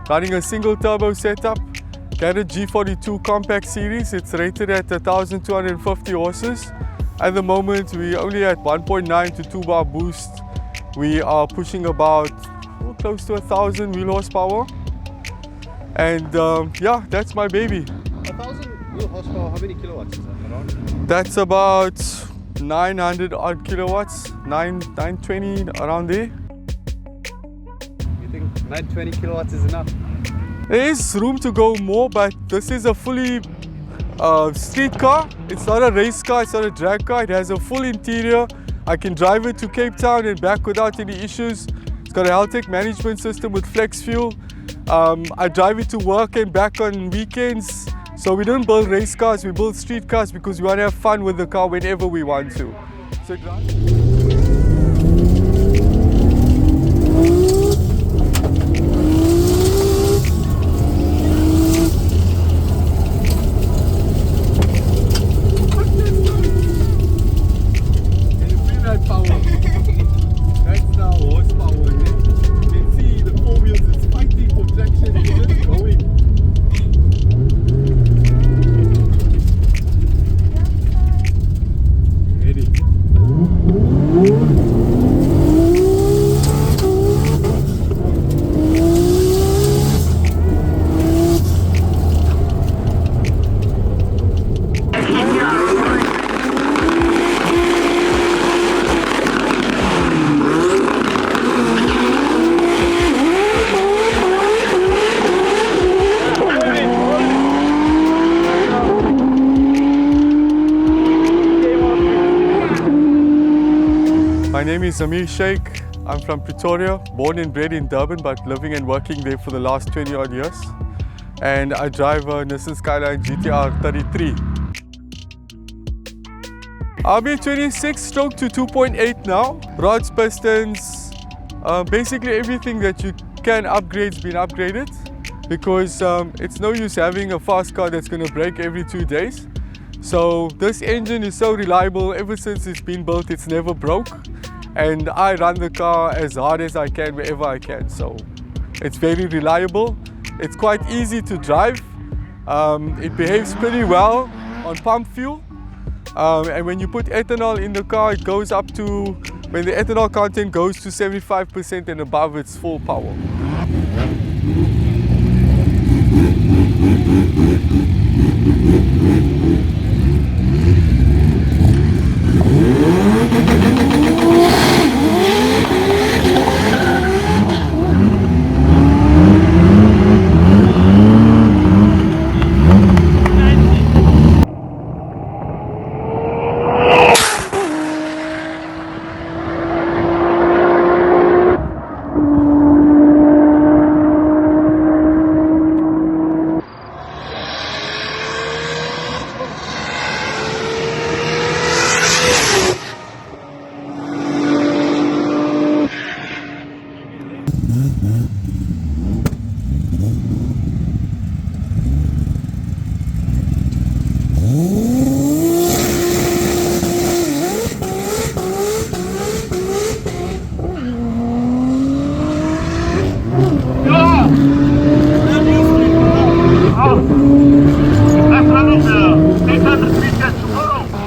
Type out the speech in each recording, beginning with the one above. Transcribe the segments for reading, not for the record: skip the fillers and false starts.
Running a single turbo setup, Garret G42 compact series. It's rated at 1,250 horses. At the moment, we only at 1.9 to 2 bar boost. We are pushing about close to 1,000 wheel horsepower. And yeah, that's my baby. 1,000 wheel horsepower, how many kilowatts is that around? That's about 900 odd kilowatts, 920 around there. You think 920 kilowatts is enough? There is room to go more, but this is a fully street car. It's not a race car, it's not a drag car. It has a full interior. I can drive it to Cape Town and back without any issues. It's got a Haltech management system with flex fuel. I drive it to work and back on weekends. So we don't build race cars, we build street cars because we want to have fun with the car whenever we want to. So my name is Zameer Shaik. I'm from Pretoria, born and bred in Durban, but living and working there for the last 20 odd years. And I drive a Nissan Skyline GTR R33. RB26 stroke to 2.8 now. Rods, pistons, basically everything that you can upgrade's been upgraded because it's no use having a fast car that's going to break every 2 days. So this engine is so reliable. Ever since it's been built, it's never broke. And I run the car as hard as I can wherever I can. So it's very reliable. It's quite easy to drive. It behaves pretty well on pump fuel. And when you put ethanol in the car, it goes up to, when the ethanol content goes to 75% and above its full power.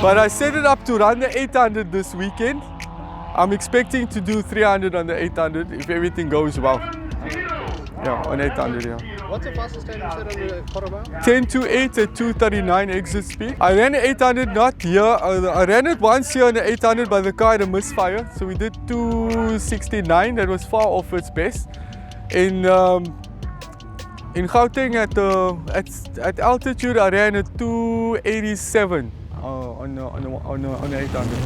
But I set it up to run the 800 this weekend. I'm expecting to do 300 on the 800 if everything goes well. Yeah, on 800, yeah. What's the fastest time you set on the quarter mile? 10:28 at 239 exit speed. I ran the 800 not here. I ran it once here on the 800, but the car had a misfire. So we did 269. That was far off its best. In Gauteng at altitude, I ran at 287 on the 800.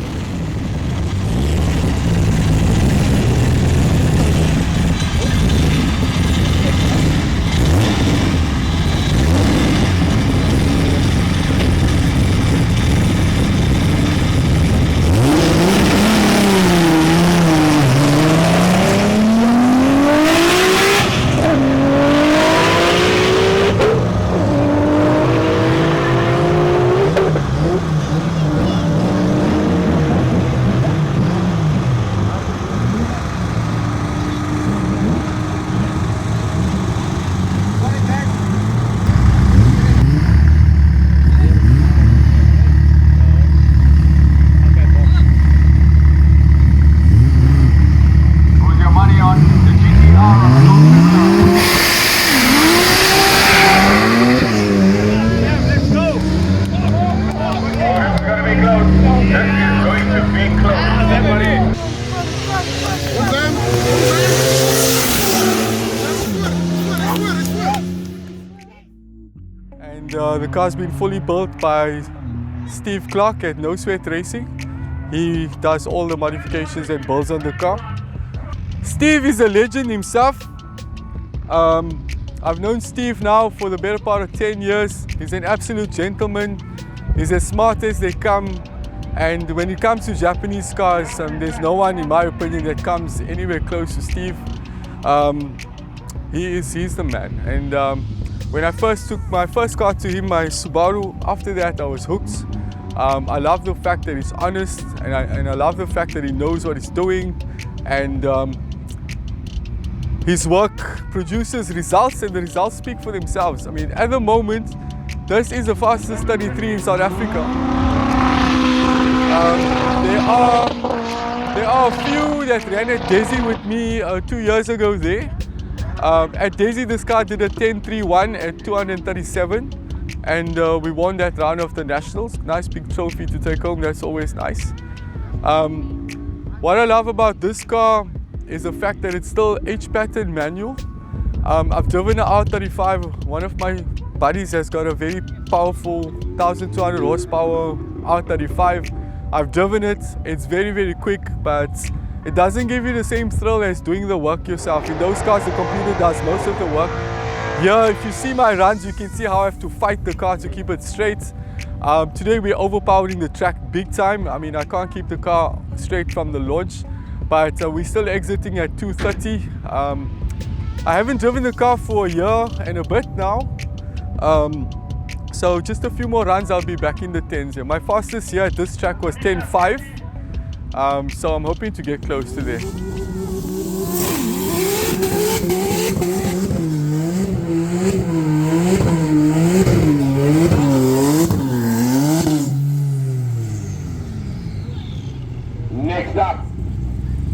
The car's been fully built by Steve Clark at No Sweat Racing. He does all the modifications and builds on the car. Steve is a legend himself. I've known Steve now for the better part of 10 years. He's an absolute gentleman. He's as smart as they come. And when it comes to Japanese cars, there's no one, in my opinion, that comes anywhere close to Steve. He's the man. And when I first took my first car to him, my Subaru, after that I was hooked. I love the fact that he's honest, and I love the fact that he knows what he's doing, and his work produces results, and the results speak for themselves. I mean, at the moment, this is the fastest 33 in South Africa. There are a few that ran at Desi with me 2 years ago there. At Desi, this car did a 10.31 at 237, and we won that round of the Nationals. Nice big trophy to take home, that's always nice. What I love about this car is the fact that it's still H-pattern manual. I've driven an R35. One of my buddies has got a very powerful 1200 horsepower R35. I've driven it, it's very, very quick, but it doesn't give you the same thrill as doing the work yourself. In those cars, the computer does most of the work. Here, if you see my runs, you can see how I have to fight the car to keep it straight. Today, we're overpowering the track big time. I mean, I can't keep the car straight from the launch, but we're still exiting at 230. I haven't driven the car for a year and a bit now. So just a few more runs, I'll be back in the 10s here. My fastest here at this track was 10.5. So I'm hoping to get close to there. Next up,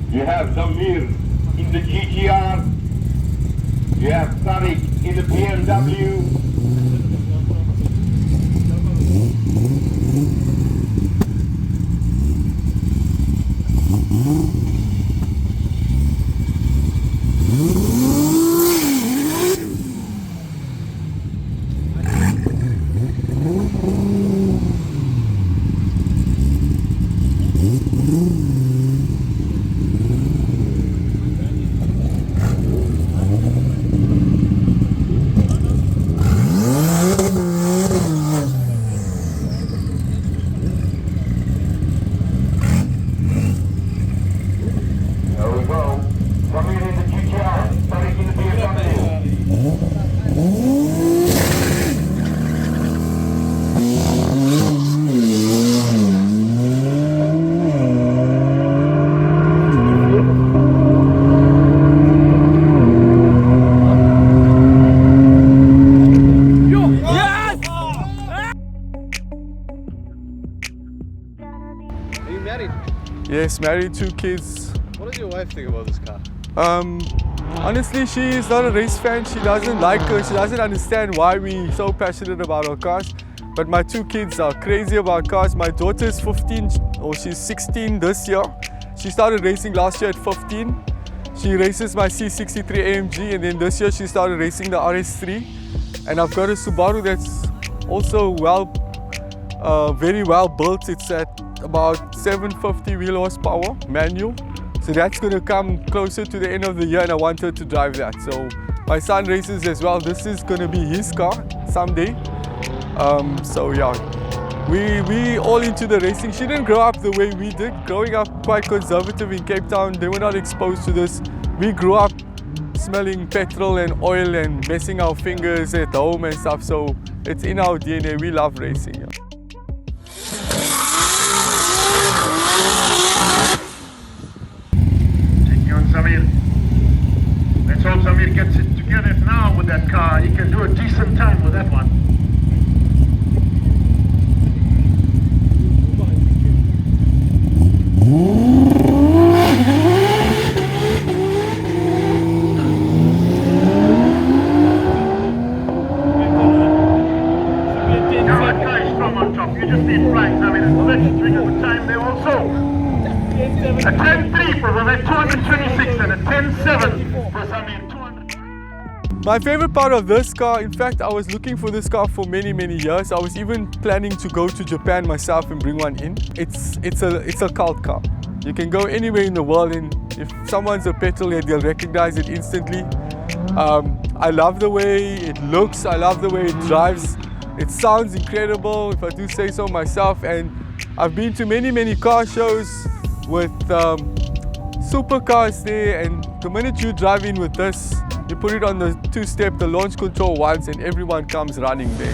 you have Zameer in the GTR. You have Tariq in the BMW. Yes, married, 2 kids. What does your wife think about this car? Honestly, she is not a race fan. She doesn't like her. She doesn't understand why we're so passionate about our cars. But my 2 kids are crazy about cars. My daughter is 15, or she's 16 this year. She started racing last year at 15. She races my C63 AMG, and then this year she started racing the RS3. And I've got a Subaru that's also very well built. It's at about 750 wheel horsepower manual. So that's going to come closer to the end of the year, and I want her to drive that. So my son races as well. This is going to be his car someday. So yeah, we all into the racing. She didn't grow up the way we did. Growing up quite conservative in Cape Town, they were not exposed to this. We grew up smelling petrol and oil and messing our fingers at home and stuff. So it's in our DNA. We love racing. Yeah. Zameer. Let's hope Zameer gets it together now with that car. He can do a decent time with that one. Now that guy is strong on top. You just need flags. I mean, it's registering at the time there also. A 10.3 for Garret 226 and a 10.7 for Zameer 200. My favorite part of this car, in fact, I was looking for this car for many years. I was even planning to go to Japan myself and bring one in. It's a cult car. You can go anywhere in the world, and if someone's a petrolhead, they'll recognize it instantly. I love the way it looks, I love the way it drives. It sounds incredible, if I do say so myself, and I've been to many car shows with supercars there, and the minute you drive in with this, you put it on the two-step, the launch control once, and everyone comes running there.